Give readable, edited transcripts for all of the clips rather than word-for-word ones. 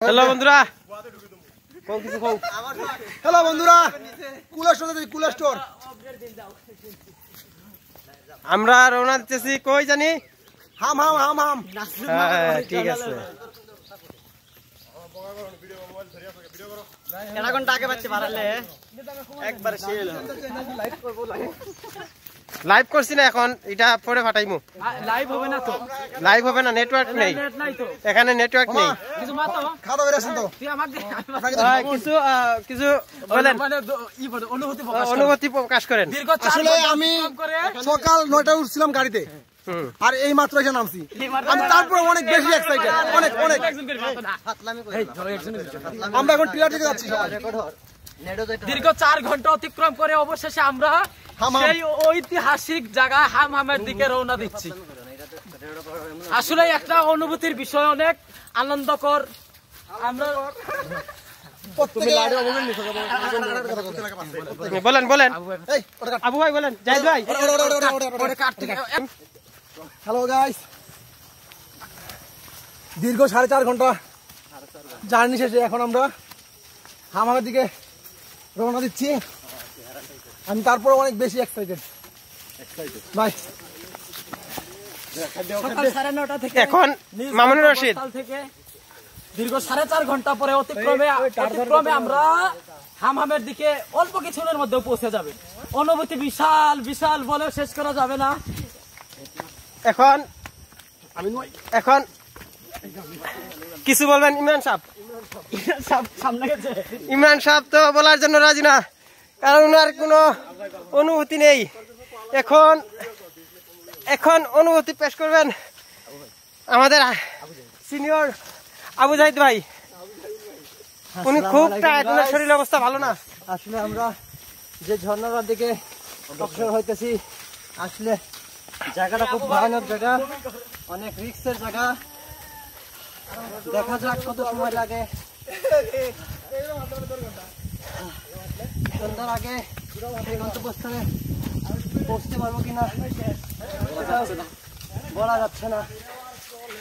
Hello বন্ধুরা, hello বন্ধুরা, কুলা স্টোর আমরা রওনা দিতেছি কই জানি। হাম হাম হাম হাম। হ্যাঁ ঠিক আছে। লাইভ করছি না এখন, এটা পরে ফাটাইমু। লাইভ হবে না তো, লাইভ হবে না, নেটওয়ার্ক নেই এখানে, নেটওয়ার্ক নেই। কিছু মাতো খাওয়া দাওয়া আছেন তো? তুই আমাকে কিছু কিছু বলেন, মানে অনুভূতি প্রকাশ করেন। আসলে আমি সকাল 9টায় উঠছিলাম গাড়িতে, আর এই মাত্র এসে নামছি। আমি তারপরে অনেক বেশি এক্সাইটেড, অনেক অনেক। আমরা এখন টিলার দিকে যাচ্ছি সবাই। দীর্ঘ 4 ঘন্টা অতিক্রম করে অবশেষে আমরা সেই ঐতিহাসিক জায়গা হামহামের দিকে রওনা দিচ্ছি। আসলে একটা অনুভূতির বিষয়, অনেক আনন্দকর। আমরা বলেন বলেন, আবু ভাই বলেন, জাহিদ ভাই। হ্যালো গাইস, দীর্ঘ 4.5 ঘন্টা জার্নি শেষে এখন আমরা হামহামের দিকে রওনা দিচ্ছি। আমি তারপরে অনেক বেশি এক্সাইটেড ভাই। সকাল 9:30 থেকে এখন মামুনুর রশিদ থেকে দীর্ঘ 4.5 ঘন্টা পরে অতিক্রমে আমরা হামহামের দিকে অল্প কিছুক্ষণের মধ্যে পৌঁছে যাবে। অনুভূতি বিশাল বিশাল, বলে শেষ করা যাবে না। এখন এখন কিছু বলবেন ইমরান সাহেব? সামনে গেছে ইমরান সাহেব তো বলার জন্য রাজি না, কারণ ওনার কোনো অনুভূতি নেই। এখন এখন অনুভূতি পেশ করবেন আমাদের সিনিয়র আবু জাহিদ ভাই। উনি খুব টায়ার্ড, ওনার শরীরের অবস্থা ভালো না। আসলে আমরা যে ঝর্ণার দিকে অগ্রসর হইতেছি, আসলে জায়গাটা খুব ভয়ানক জায়গা, অনেক রিস্কের জায়গা। দেখা যাক কত সময় লাগে, সন্ধ্যার আগে এই গন্তব্যস্থলে পৌঁছতে পারবো কিনা বলা যাচ্ছে না।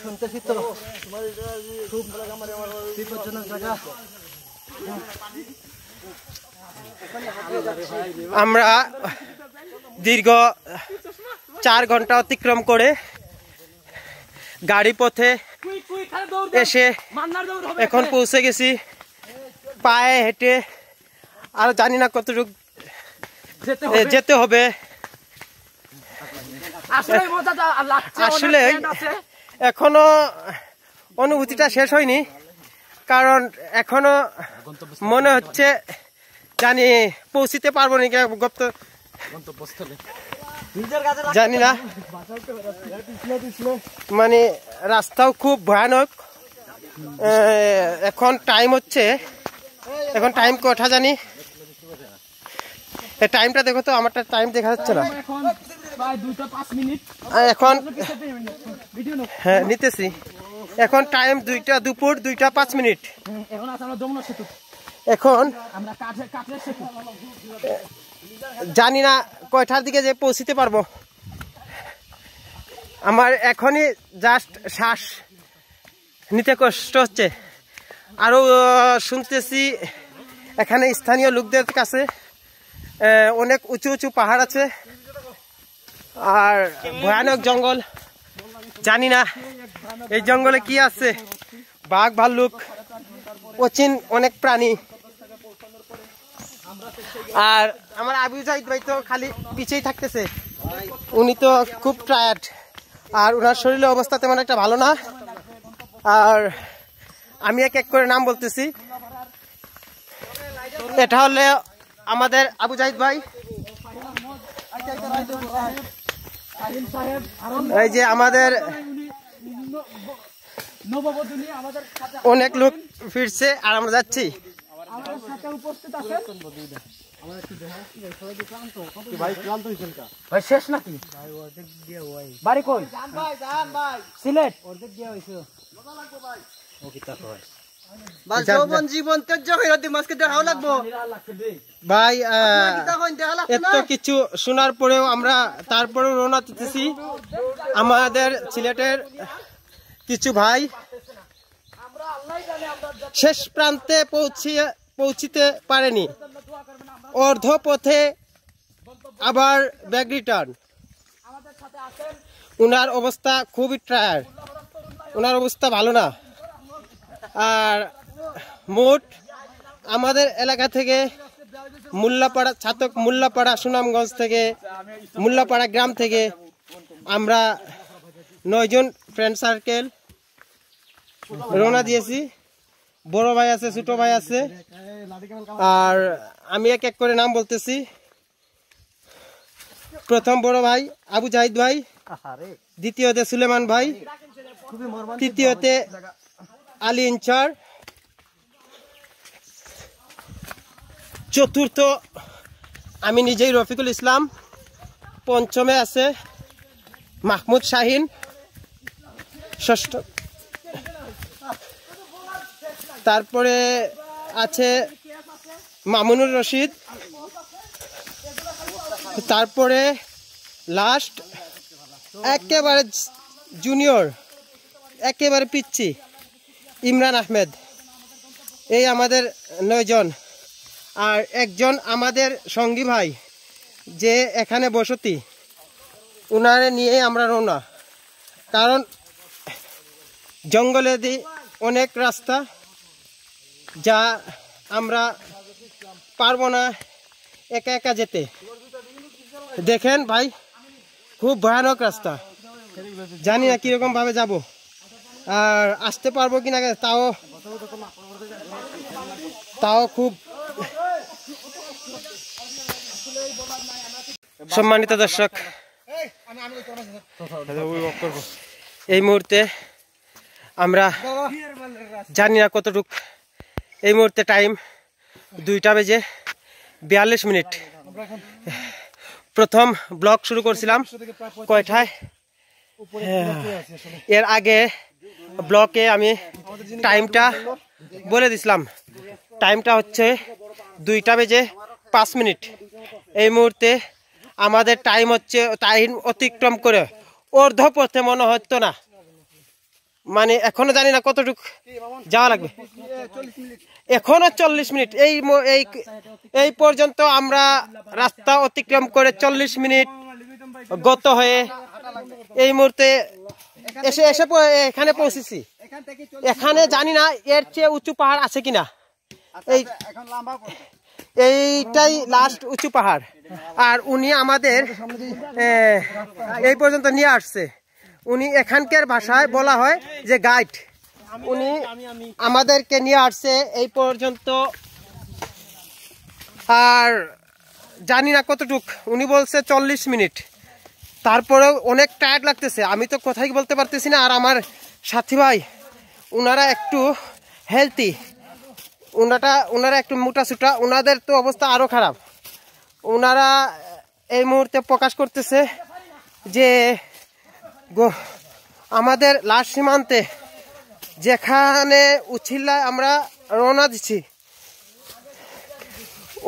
শুনতেছি তো খুব বিপজ্জনক জায়গা। আমরা দীর্ঘ 4 ঘন্টা অতিক্রম করে গাড়ি পথে এসে এখন পৌঁছে গেছি। পায়ে হেঁটে আর জানি না কতটুকু যেতে হবে। আসলে এখনো অনুভূতিটা শেষ হয়নি, কারণ এখনো মনে হচ্ছে জানি পৌঁছিতে পারবো নাকি জানি না। মানে রাস্তাও খুব ভয়ানক। এখন টাইম হচ্ছে, এখন টাইম কটা জানি, টাইমটা দেখো তো, আমারটা টাইম দেখা যাচ্ছে না এখন। হ্যাঁ নিতেছি, এখন টাইম দুপুর 2:05। এখন জানি না কয়টার দিকে যে পৌঁছিতে পারবো। আমার এখনই জাস্ট শ্বাস নিতে কষ্ট হচ্ছে। আরো শুনতেছি এখানে স্থানীয় লোকদের কাছে অনেক উঁচু উঁচু পাহাড় আছে আর ভয়ানক জঙ্গল। জানি না এই জঙ্গলে কি আছে, বাঘ ভাল্লুক অচিন অনেক প্রাণী। আর আমার আবু জাহিদ ভাই তো খালি পিছেই থাকতেছে, উনি তো খুব টায়ার্ড, আর ওনার শরীরের অবস্থা তেমন একটা ভালো না। আর আমি এক এক করে নাম বলতেছি। এটা হলে আমাদের আবু জাহিদ ভাই, এই যে আমাদের অনেক লোক ফিরছে আর আমরা যাচ্ছি। ভাই শেষ নাকি? বাড়ি কই? সিলেট। ভাই এত কিছু শোনার পরেও আমরা তারপরেও রওনা দিতেছি। আমাদের সিলেটের কিছু ভাই শেষ প্রান্তে পৌঁছিতে পারেনি, অর্ধ পথে আবার ব্যাক রিটার্ন। উনার অবস্থা খুবই টায়ার্ড, উনার অবস্থা ভালো না। আর মোট আমাদের এলাকা থেকে মোল্লাপাড়া ছাতক, মোল্লাপাড়া সুনামগঞ্জ থেকে, মোল্লাপাড়া গ্রাম থেকে আমরা 9 জন ফ্রেন্ড সার্কেল রওনা দিয়েছি। বড় ভাই আছে, ছোট ভাই আছে, আর আমি এক এক করে নাম বলতেছি। প্রথম বড় ভাই আবু জাহিদ ভাই, দ্বিতীয়তে সুলেমান ভাই, তৃতীয়তে আলী ইনচার, চতুর্থ আমি নিজেই রফিকুল ইসলাম, পঞ্চমে আছে মাহমুদ শাহিন, ষষ্ঠ তারপরে আছে মামুনুর রশিদ, তারপরে লাস্ট একেবারে জুনিয়র, একেবারে পিচ্ছি ইমরান আহমেদ। এই আমাদের 9 জন। আর একজন আমাদের সঙ্গী ভাই যে এখানে বসতি, উনারে নিয়ে আমরা রওনা। কারণ জঙ্গলে দিয়ে অনেক রাস্তা, যা আমরা পারবো না একা একা যেতে। দেখেন ভাই, খুব ভয়ানক রাস্তা, জানি না কিরকম ভাবে যাব, আর আসতে পারবো কিনা তাও খুব। সম্মানিত দর্শক, এই মুহূর্তে আমরা জানি না কতটুক, এই মুহূর্তে টাইম 2টা বেজে 42 মিনিট। প্রথম ব্লগ শুরু করছিলাম কয়টায়, এর আগে ব্লকে আমি টাইমটা বলে দিছিলাম। টাইমটা হচ্ছে 2টা বেজে 5 মিনিট। এই মুহূর্তে আমাদের টাইম হচ্ছে, টাইম অতিক্রম করে অর্ধ পথে মনে হতো না, মানে এখনো জানি না কতটুকু যাওয়া লাগবে। এখনো 40 মিনিট। এই পর্যন্ত আমরা রাস্তা অতিক্রম করে 40 মিনিট গত হয়ে এই মুহূর্তে এসে এখানে পৌঁছেছি। এখানে জানি না এর চেয়ে উঁচু পাহাড় আছে কিনা। এইটাই লাস্ট উঁচু পাহাড়। আর উনি আমাদের এই পর্যন্ত নিয়ে আসছে। উনি এখানকার ভাষায় বলা হয় যে গাইড। উনি আমাদেরকে নিয়ে আসছে এই পর্যন্ত, আর জানি না কতটুক। উনি বলছে 40 মিনিট। তারপরেও অনেক টায়ার্ড লাগতেছে, আমি তো কথাই বলতে পারতেছি না। আর আমার সাথী ভাই উনারা একটু হেলদি, উনারা একটু মোটা সুটা, উনাদের তো অবস্থা আরো খারাপ। উনারা এই মুহূর্তে প্রকাশ করতেছে যে আমাদের লাস্ট সীমান্তে যেখানে উছিলায় আমরা রওনা দিচ্ছি,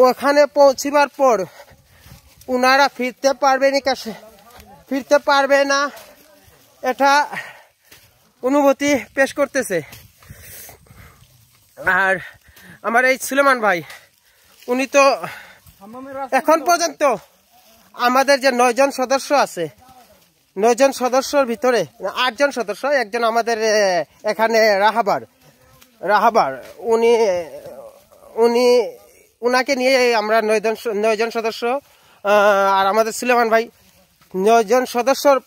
ওখানে পৌঁছিবার পর উনারা ফিরতে পারবে না, এটা অনুভূতি পেশ করতেছে। আর আমার এই সুলেমান ভাই, উনি তো এখন পর্যন্ত আমাদের যে 9 জন সদস্য আছে, 9 জন সদস্যর ভিতরে 8 জন সদস্য, একজন আমাদের এখানে রাহাবার, উনাকে নিয়ে আমরা 9 জন সদস্য। আর আমাদের সুলেমান ভাই 9 জন সদস্যর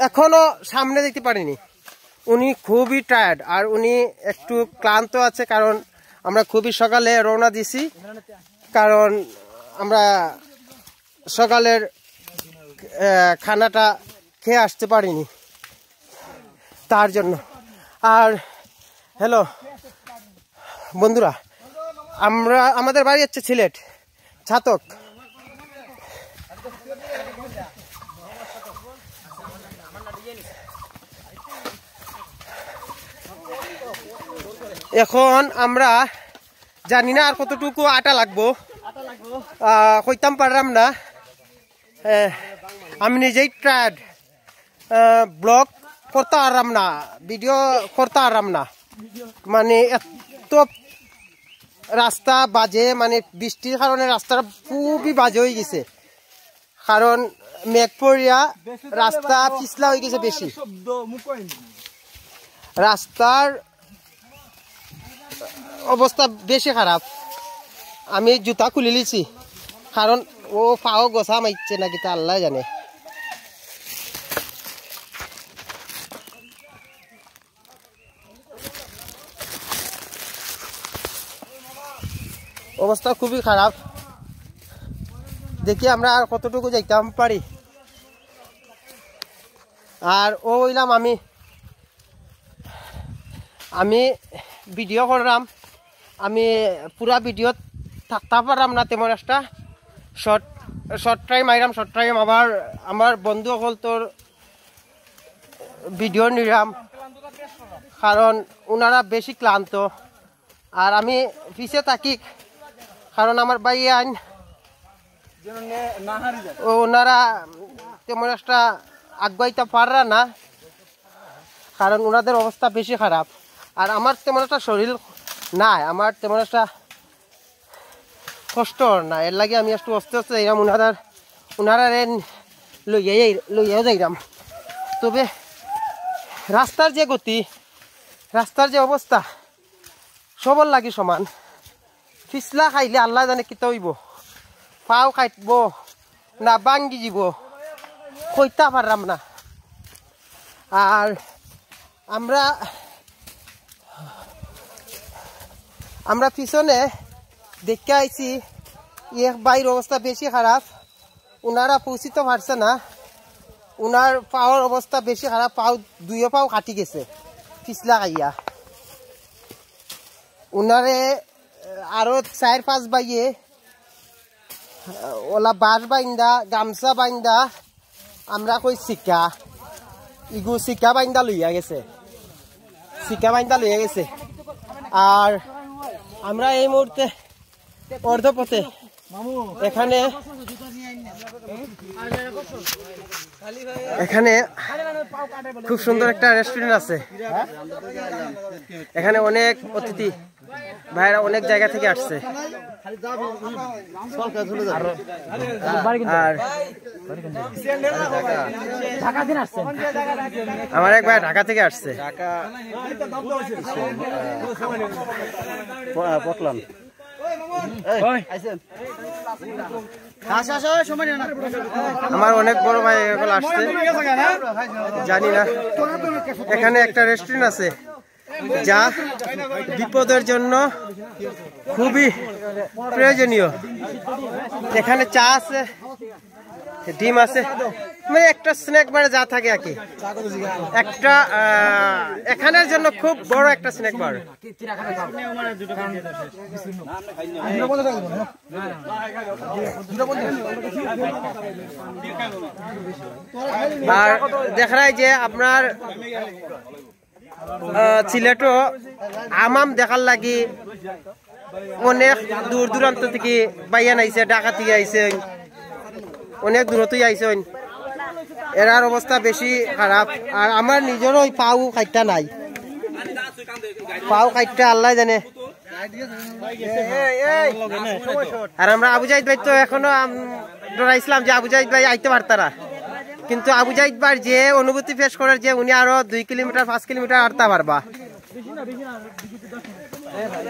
এখনো সামনে দেখতে পারিনি। উনি খুবই টায়ার্ড, আর উনি একটু ক্লান্ত আছে, কারণ আমরা খুবই সকালে রওনা দিছি, কারণ আমরা সকালের খানাটা খেয়ে আসতে পারিনি তার জন্য। আর হ্যালো বন্ধুরা, আমাদের বাড়ি হচ্ছে সিলেট, ছাতক। এখন আমরা জানি না আর কতটুকু আটা লাগবো, কইতাম পারলাম না। আমি নিজেই টায়ার্ড, ব্লগ করতে পারলাম না, ভিডিও করতে পারলাম না। মানে এত রাস্তা বাজে, মানে বৃষ্টির কারণে রাস্তাটা খুবই বাজে হয়ে গেছে, কারণ মেঘ পড়িয়া রাস্তা পিছলা হয়ে গেছে বেশি। রাস্তার অবস্থা বেশি খারাপ। আমি জুতা খুলে লিছি, কারণ ও পাও গোসা মাইছে নাকি তা আল্লাহ জানে। অবস্থা খুবই খারাপ। দেখি আমরা আর কতটুকু যাইতাম পারি। আর ও হইলাম আমি ভিডিও করলাম, আমি পুরা ভিডিও থাকতে পারলাম না, তেমন একটা শর্ট টাইম আইলাম। শর্ট টাইম আবার আমার বন্ধু সকল তোর ভিডিও নিলাম, কারণ ওনারা বেশি ক্লান্ত আর আমি পিছিয়ে থাকি, কারণ আমার ভাই আইন ওনারা তেমন একটা আগাইতে পাররা না, কারণ ওনাদের অবস্থা বেশি খারাপ। আর আমার তেমন একটা শরীর নাই, আমার তেমন একটা কষ্ট না, এর লাগে আমি একটু আস্তে আস্তে যাইলাম, ওনারা লইয়াও যাইলাম। তবে রাস্তার যে গতি, রাস্তার যে অবস্থা সবর লাগি সমান। পিছলা খাইলে আল্লাহ জানে কিতা হইব, পাও খাইব না বাঙ্গি যাব কইতা পারলাম না। আর আমরা পিছনে দেখে আইছি এক বাইর অবস্থা বেশি খারাপ, উনারা পৌঁছিতে পারছে না, উনার পাওয়ার অবস্থা বেশি খারাপ, দুইও পাও কাটি গেছে পিছলা খাইয়া। উনারে আরো 4-5 বাইয়ে ওলা বাঁশ বাইন্দা গামছা বাইন্দা আমরা কই শিকা ইগু শিকা বাইন্দা লইয়া গেছে, শিকা বাইন্দা লইয়া গেছে। আর আমরা এই মুহূর্তে অর্ধপথে এখানে খুব সুন্দর একটা রেস্টুরেন্ট আছে। এখানে অনেক অতিথি ভাইরা অনেক জায়গা থেকে আসছে। আর আমার এক ভাই ঢাকা থেকে আসছে, আমার অনেক বড় ভাই এগুলো আসছে, জানি না। এখানে একটা রেস্টুরেন্ট আছে যা বিপদের জন্য খুবই প্রয়োজনীয়। এখানে চা আছে, ডিম আছে, মানে একটা স্ন্যাক বার যা থাকে আর কি, একটা এখানের জন্য খুব বড় একটা স্ন্যাক বার। আর দেখা যায় যে আপনার সিলেটও আমাম দেখার লাগি অনেক দূর দূরান্ত থেকে বাইয়ান আইছে, ঢাকা থেকে আইছে, অনেক দূরতেই আইছেন। এরার অবস্থা বেশি খারাপ। আর আমার নিজেরও ওই পাও খাইটা নাই, পাও খাইটা আল্লাহ জানে। আর আমরা আবু জাহিদ ভাই তো এখনো ডরাইছিলাম যে আবু জাহিদ ভাই আইতে পারতারা, কিন্তু আবু জাহিদ ভাই যে অনুভূতি ফেস করার যে উনি আরো 2 কিলোমিটার 5 কিলোমিটার হাঁটতে পারবা,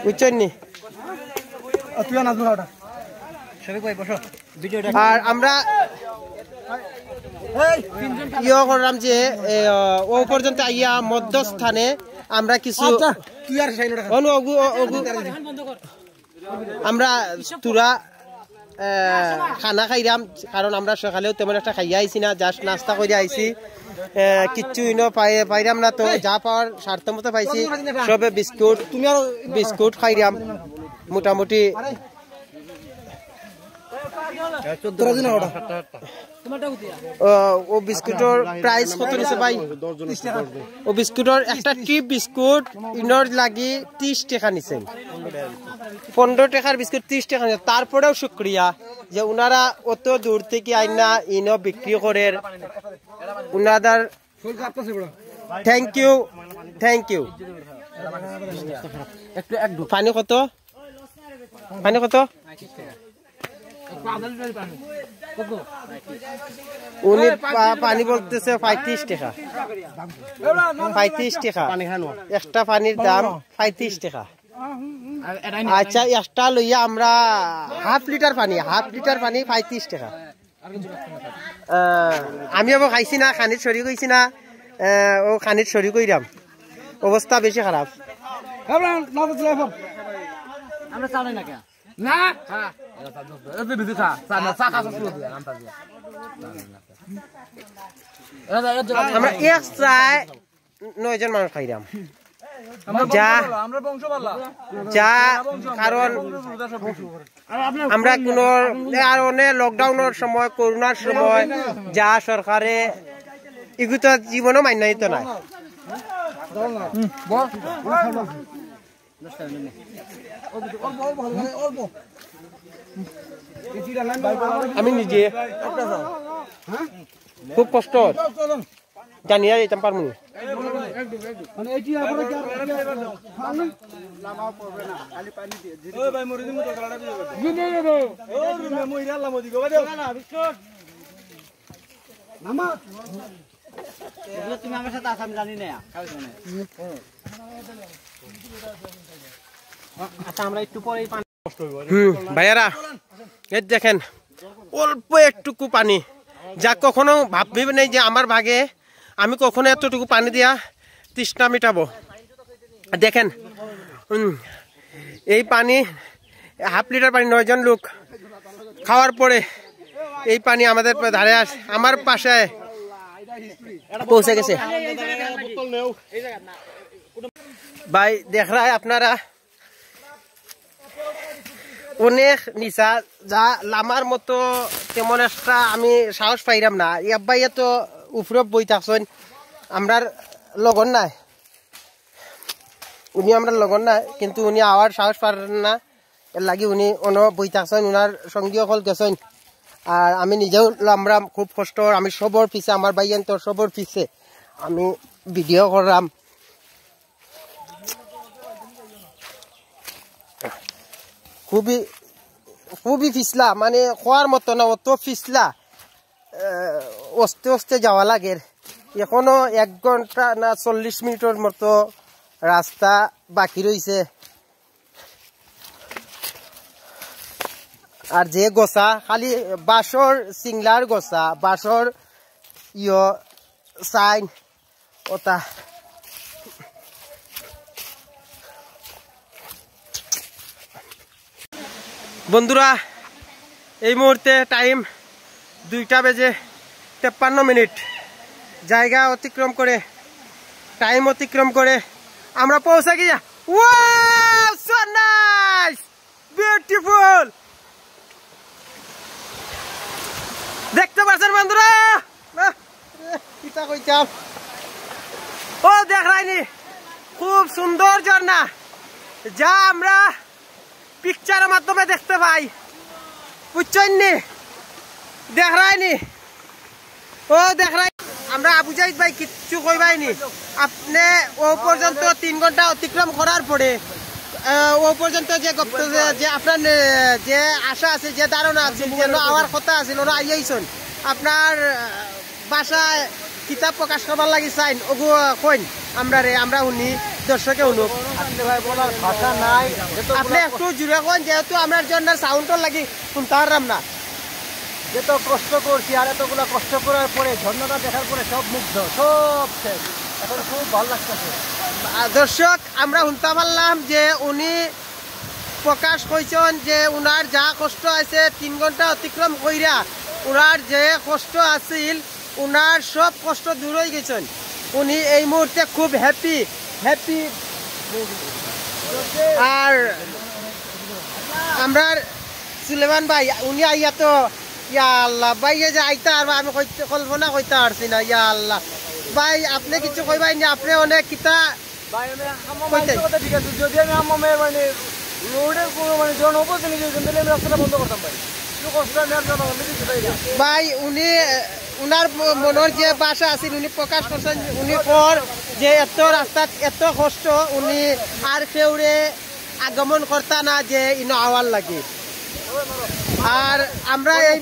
বুঝছেন নি? আর আমরা ইয়ে করলাম যে ও পর্যন্ত আইয়া মধ্যস্থানে আমরা কিছু আমরা তুরা খানা খাইলাম, কারণ আমরা সকালেও তেমন একটা খাইয়া আইছি না, জাস্ট নাস্তা করে আইছি, কিচ্ছু পাইলাম না। তো যা পাওয়ার স্বার্থ মতো পাইছি, সবে বিস্কুট খাইলাম মোটামুটি। ও বিস্কুটের প্রাইস কত নিছে ভাই? ও বিস্কুটের একটা টিপ বিস্কুট ইনর লাগি 30 টাকা নিছে, 15 টাকার বিস্কুট 30 টাকা নিছে। তারপরেও শুক্রিয়া যে উনারা অত দূর থেকে আইনা ইনো বিক্রি করে, উনাদের থ্যাংক ইউ। পানি কত পানি কত উনি পানি বলতেছে 35 টাকা 35 টাকা একটা পানির দাম 35 টাকা আচ্ছা একটা লইয়া আমরা হাফ লিটার পানি 35 টাকা আমি আবার খাইছি না খানির সরি কইছি না ও খানির সরি কইরাম অবস্থা বেশি খারাপ আমরা চালাই না কেন না আমরা একসাথে 9 জন মানুষ খাইরাম যা কারণ আমরা কোন লকডাউনের সময় করোনার সময় যা সরকারে এগুলো জীবনও মান্যায়িত নাই আমি নিজে খুব কষ্ট জানিয়া যেতাম পারবো তুমি আমার সাথে আসাম জানি না আচ্ছা আমরা একটু পরেই পানি ভাইয়ারা এই দেখেন অল্প একটুকু পানি যা কখনো ভাববে নেই যে আমার ভাগে আমি কখনো এতটুকু পানি দিয়া তৃষ্ণা মিটাবো দেখেন এই পানি হাফ লিটার পানি 9 জন লোক খাওয়ার পরে এই পানি আমাদের ধারে আমার পাশে পৌঁছে গেছে ভাই দেখ রা আপনারা অনেক নিচা যা লামার মতো তেমন একটা আমি সাহস পাইলাম না ইয়াব্বাইয়া তো উপরে বই থাকছেন আমরার লগন নাই উনি আমরা লগন নাই কিন্তু উনি আওয়ার সাহস পারেন না এর লাগি উনি অন্য বই থাকছেন উনার সঙ্গীয় হল গেছেন আর আমি নিজেও আমরা খুব কষ্ট আমি সবর পিছে আমার ভাইয়ান তো সবর পিছে আমি ভিডিও করলাম খুবই ফিসলা মানে খোয়ার মতো না অত ফিসলা অস্তে যাওয়া লাগে এখনো 1 ঘন্টা না 40 মিনিটের মতো রাস্তা বাকি রয়েছে আর যে গোসা খালি বাঁশর সিংলার গোসা বাঁশর সাইন ওটা বন্ধুরা এই মুহূর্তে টাইম 2:53 জায়গা অতিক্রম করে টাইম অতিক্রম করে আমরা পৌঁছে গিয়া ওয়াও সো নাইস বিউটিফুল দেখতে পাচ্ছেন বন্ধুরা কিটা কইতাম ও দেখ রাইনি খুব সুন্দর ঝর্ণা যা আমরা পিকচারের মাধ্যমে দেখতে পাই বুঝছেন নি দেখ রাইনি ও দেখ রাই আমরা আবু জাহিদ ভাই কিচ্ছু কইবাইনি আপনি ও পর্যন্ত 3 ঘন্টা অতিক্রম করার পরে ও পর্যন্ত যে আপনার যে আশা আছে যে ধারণা আছে যে আওয়ার কথা আছে ওরা আইয়াইছেন আপনার বাসায় কিতাব প্রকাশ করবার লাগি চাইন ওগু কইন আমরা শুনি দর্শকে শুনুক ভাষা নাই আপনি একটু জুড়ে কইন যেহেতু আমার জন্য সাউন্ডর লাগি শুনতে পারলাম না এত কষ্ট করছি আর এতগুলো কষ্ট করার পরে ঝর্ণাটা দেখার পরে সব মুগ্ধ সব শেষ এখন খুব ভালো লাগতেছে দর্শক আমরা শুনতে পারলাম যে উনি প্রকাশ করেছেন যে উনার যা কষ্ট আছে 3 ঘন্টা অতিক্রম কইরা উনার যে কষ্ট আছিল উনার সব কষ্ট দূর হয়ে গেছেন উনি এই মুহূর্তে খুব হ্যাপি আর আমরা সুলেমান ভাই উনি আইয়া তো ইয়া আল্লাহ ভাই যে আইতা আর আমি কল্পনা করতে পারছি না ইয়া আল্লাহ ভাই আপনি কিছু কইবাই না আপনি অনেক কিতা ভাই আমি কথা ঠিক আছে যদি আমি আমার মানে রোডের কোনো মানে জন অপরচুনিটি দিলে আমি রাস্তাটা বন্ধ করতাম ভাই ভাই উনি উনার মনের যে ভাষা আছে উনি প্রকাশ করছেন উনি পর যে এত রাস্তা এত কষ্ট উনি আর কেউরে আগমন করতা না যে ইনো আওয়ার লাগে। আর আমরা এই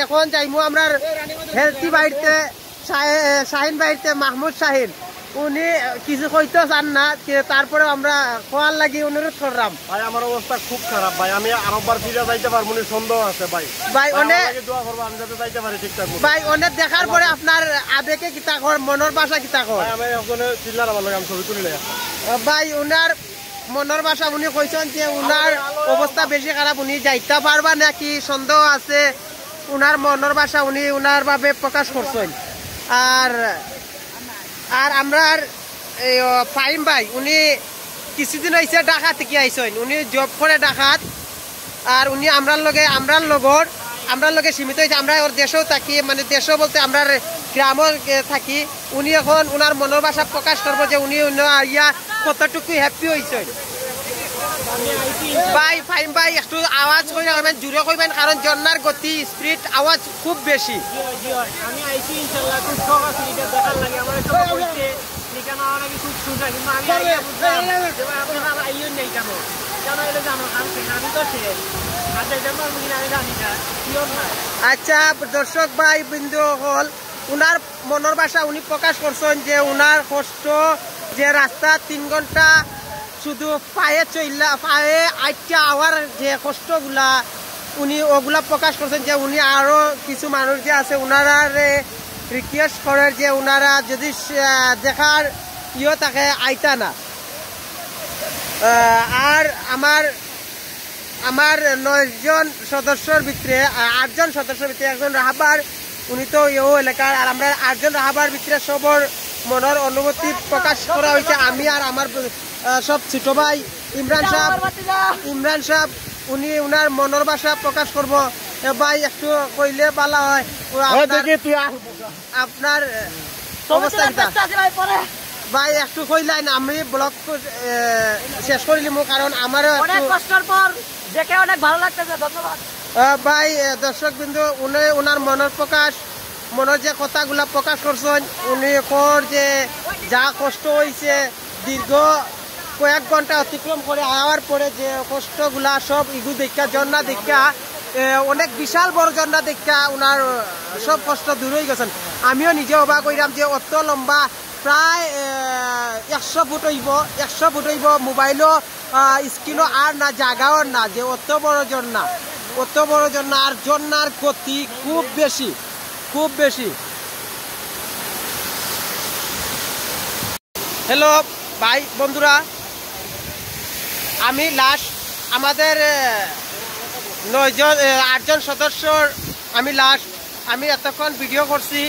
এখন যাইমু আমরা হেলথি বাড়িতে শাহিন বাড়িতে মাহমুদ শাহিন উনি কিছু কইতে চান না, তারপরে আমরা খোয়ার লাগি অনুরোধ করলাম। ভাই আমার অবস্থা খুব খারাপ ভাই, আমি আরেকবার ফিরে যাইতে পারবো না সন্দেহ আছে ভাই। ভাই অনেক দোয়া করবো আমি যাতে যাইতে পারি ঠিকঠাক মতো। ভাই অনেক দেখার পরে আপনার আবেগে কিতা কর, মনের ভাষা কিতা কর? আমি ওখানে চিল্লার আমার লাগে আমি ছবি তুলি। ভাই উনার মনের ভাষা উনি কইছেন যে উনার অবস্থা বেশি খারাপ, উনি যাইতে পারবা নাকি সন্দেহ আছে। উনার মনের ভাষা উনি উনার ভাবে প্রকাশ করছেন। আর আর আমরা ফাইম ভাই উনি কিছুদিন হয়েছে ডাকাত থেকে আইসেন, উনি জব করে ডাকাত। আর উনি আমরার লগে সীমিত হয়েছে, আমরা ওর দেশেও থাকি, মানে দেশও বলতে আমরা গ্রামও থাকি। উনি এখন উনার মনের ভাষা প্রকাশ করবো যে উনি ইয়া কতটুকু হ্যাপি হয়েছেন। ভাই ফাইম ভাই একটু আওয়াজ করে রাখবেন, জুড়ে করবেন, কারণ ঝর্ণার গতি স্পিড আওয়াজ খুব বেশি। আমি আইছি ইনশাআল্লাহ খুব শখ আছে এটা দেখার লাগে। আমার সব কইছে ঠিকানা নাকি খুব সুন্দর, কিন্তু আমি আইয়া বুঝলাম যে আপনারা আইও নাই কেন কেন এটা জানো আমি তো শেষ আচ্ছা এটা আমার মনে আমি জানি না কিও না। আচ্ছা দর্শক ভাই বিন্দু হল উনার মনের ভাষা উনি প্রকাশ করছেন যে উনার কষ্ট, যে রাস্তা 3 ঘন্টা শুধু পায়ে চইলা পায়ে 8টা আওয়ার যে কষ্টগুলা উনি ওগুলা প্রকাশ করছেন। যে উনি আরো কিছু মানুষ যে আছে উনারা রিকোয়েস্ট করেন যে উনারা যদি দেখার থাকে আইতা না। আর আমার 9 জন সদস্যর ভিতরে 8 জন সদস্যের ভিতরে একজন রাহাবার, উনি তো এও এলাকার। আর আমরা 8 জন রাহাবার ভিতরে সবর মনের অনুভূতি প্রকাশ করা হয়েছে। আমি আর আমার সব ছোট ভাই ইমরান সাহেব উনি উনার মনের ভাষা প্রকাশ করব। ভাই একটু কইলে ভালো হয় আপনার অবস্থা। ভাই একটু কইলেন আমি ব্লগ শেষ করে নিব, কারণ আমার অনেক কষ্টের পর দেখে অনেক ভালো লাগতেছে। ধন্যবাদ ভাই। দর্শক বিন্দু উনার মনের যে কথাগুলা প্রকাশ করছেন, উনি যে যা কষ্ট হয়েছে দীর্ঘ কয়েক ঘন্টা অতিক্রম করে আওয়ার পরে যে কষ্টগুলা সব ইগু দেখা ঝর্ণা দেখা অনেক বিশাল বড় ঝর্ণা দেখা উনার সব কষ্ট দূর হয়ে গেছেন। আমিও নিজে অবাক হইলাম যে অত লম্বা প্রায় 100 ফুট হইব মোবাইলও স্ক্রিনও আর না জাগাও না, যে অত বড় ঝর্ণা আর ঝর্ণার গতি খুব বেশি। হ্যালো ভাই বন্ধুরা, আমি লাস্ট আমাদের 8 জন সদস্যর আমি এতক্ষণ ভিডিও করছি,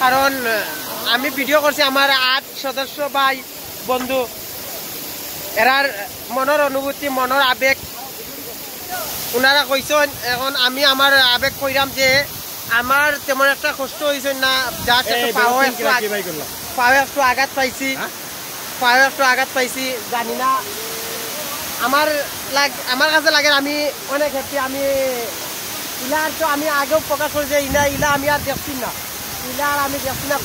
কারণ আমি ভিডিও করছি আমার 8 সদস্য ভাই বন্ধু, এরার মনের অনুভূতি মনের আবেগ উনারা কইছেন। এখন আমি আমার আবেগ কইরাম যে আমার তেমন একটা কষ্ট হয়েছে না, জাস্ট পায়ে একটু আঘাত পাইছি, জানি না আমার কাছে লাগে আমি অনেক হ্যাপি। আমি ইলার তো আমি আগেও প্রকাশ করি যে ইলা আমি আর দেখছি না,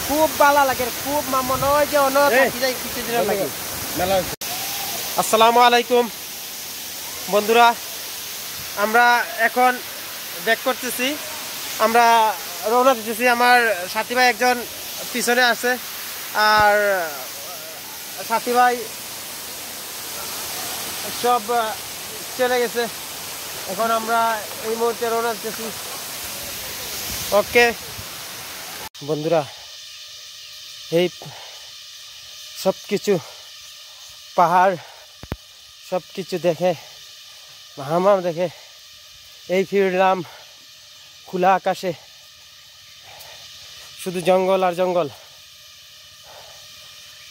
খুব ভালো লাগে, খুব মনে হয় যে কিছুদিন লাগে। আসসালামু আলাইকুম বন্ধুরা, আমরা এখন ব্যাক করতেছি, আমরা রওনা দিতেছি। আমার সাথী ভাই একজন পিছনে আছে, আর সাথী ভাই সব চলে গেছে। এখন আমরা এই মুহূর্তে রওনা দিতেছি। ওকে বন্ধুরা, এই সব কিছু পাহাড় সব কিছু দেখে হামাম দেখে এই ফিরলাম খোলা আকাশে, শুধু জঙ্গল আর জঙ্গল।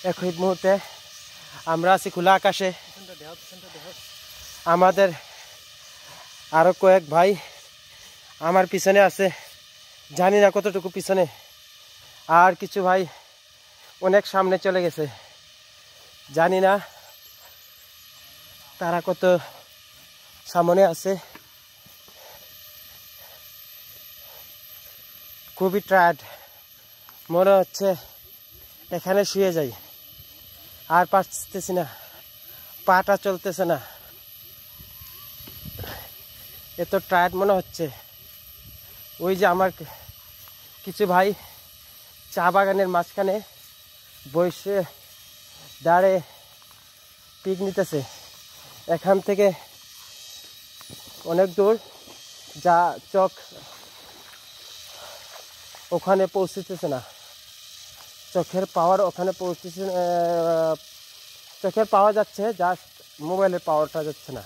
এই মুহূর্তে আমরা আছি খোলা আকাশে। আমাদের আরো কয়েক ভাই আমার পিছনে আছে, জানি না কতটুকু পিছনে, আর কিছু ভাই অনেক সামনে চলে গেছে, জানি না তারা কত সামনে আছে। খুবই টায়ার্ড, মনে হচ্ছে এখানে শুয়ে যাই। আর পারতেছি না, পাটা চলতেছে না, এত টায়ার্ড মনে হচ্ছে। ওই যে আমার কিছু ভাই চা বাগানের মাঝখানে বসে দাঁড়ে পিক নিতেছে, এখান থেকে অনেক দূর, যা চোখ ওখানে পৌঁছতেছে না, চোখের পাওয়ার ওখানে পৌঁছতেছে, চোখের পাওয়া যাচ্ছে, জাস্ট মোবাইলের পাওয়ারটা যাচ্ছে না।